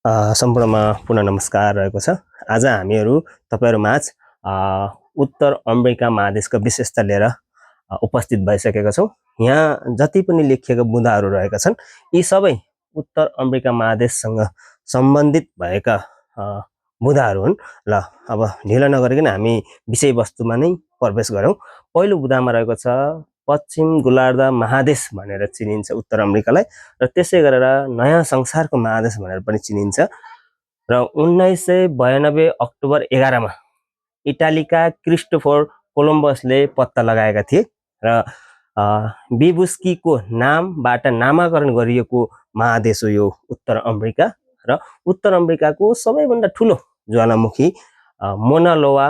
सम्पूर्णमा पुनः नमस्कार रहेको छ। आज हामीहरू तपाईहरुमाझ उत्तर अमेरिका महादेशको विशेषता लिएर उपस्थित भइसकेका छौँ। यहाँ जति पनि लेखिएका बुँदाहरू रहेका छन् यी सबै उत्तर अमेरिका महादेशसँग सम्बन्धित भएका बुँदाहरू हुन्। ल अब ढिलो नगरिकन हामी विषयवस्तुमा नै प्रवेश गरौँ। पहिलो बुँदामा रहेको छ पश्चिम गोलार्ध महादेश भनेर चिनिन्छ उत्तर अमेरिकालाई, र त्यसै गरेर नयाँ संसारको महादेश भनेर पनि चिनिन्छ। र 1992 अक्टोबर 11 मा इटालीका क्रिस्टोफर कोलम्बसले पत्ता लगाएका थिए र बिबुस्कीको नामबाट नामाकरण गरिएको महादेश हो यो उत्तर अमेरिका। र उत्तर अमेरिकाको सबैभन्दा ठुलो ज्वालामुखी मोना लोआ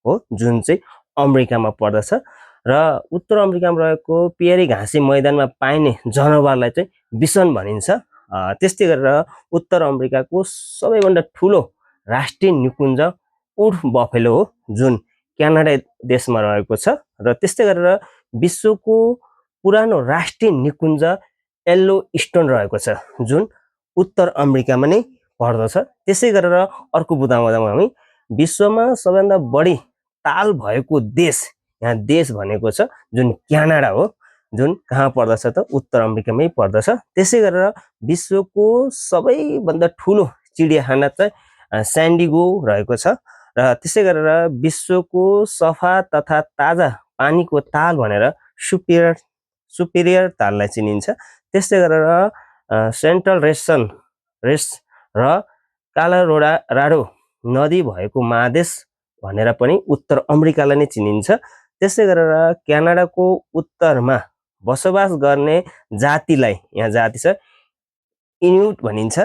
हो जुन चाहिँ अमेरिकामा पर्दछ। र उत्तर अमेरिकामा रहेको पियरी घाँसी मैदानमा पाइने जनावरलाई चाहिँ बिसन भनिन्छ। त्यस्तै गरेर उत्तर अमेरिकाको सबैभन्दा ठुलो राष्ट्रिय निकुञ्ज उड बफेलो हो जुन क्यानाडा देशमा रहेको छ। र त्यस्तै गरेर विश्वको पुरानो राष्ट्रिय निकुञ्ज येल्लो स्टोन रहेको छ जुन उत्तर अमेरिकामा नै पर्दछ। त्यसै गरेर अर्को बुँदामा हामी विश्वमा सबैभन्दा बढी ताल भएको देश, यहाँ देश भनेको छ जुन क्यानाडा हो जुन कहाँ पर्दछ त उत्तर अमेरिकामै पर्दछ। त्यसै गरेर विश्वको सबैभन्दा ठुलो चिडियाखाना चाहिँ स्यान्डिगो रहेको छ। र त्यसै गरेर विश्वको सफा तथा ताजा पानीको ताल भनेर सुपिरियर ताललाई चिनिन्छ। त्यसै गरेर सेन्ट्रल रेस र कालोराडो नदी भएको महादेश भनेर पनि उत्तर अमेरिकालाई नै चिनिन्छ। त्यसै गरेर क्यानाडाको उत्तरमा बसोबास गर्ने जातिलाई, यहाँ जाति छ इन्युट भनिन्छ।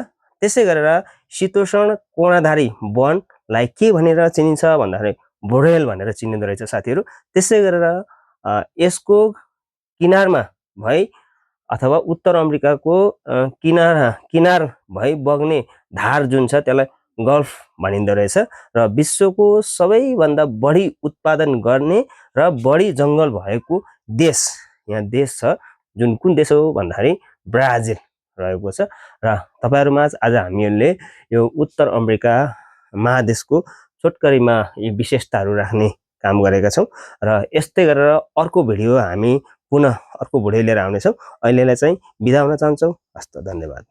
त्यसै गरेर शीतोष्ण कोणाधारी वनलाई के भनेर चिनिन्छ भन्दाखेरि बोरेल भनेर चिनिँदो रहेछ साथीहरू। त्यसै गरेर यसको किनारमा भई अथवा उत्तर अमेरिकाको किनार भई बग्ने धार जुन छ त्यसलाई गल्फ भनिँदो रहेछ। र विश्वको सबैभन्दा बढी उत्पादन गर्ने र बढी जङ्गल भएको देश, यहाँ देश छ जुन कुन देश हो भन्दाखेरि ब्राजिल रहेको छ। र तपाईहरुमाझ आज हामीहरूले यो उत्तर अमेरिका महादेशको छोटकरीमा यी विशेषताहरू राख्ने काम गरेका छौँ। र यस्तै गरेर अर्को भिडियो हामी पुनः अर्को भिडियो लिएर आउनेछौँ। अहिलेलाई चाहिँ बिदा हुन चाहन्छौँ। हस्त, धन्यवाद।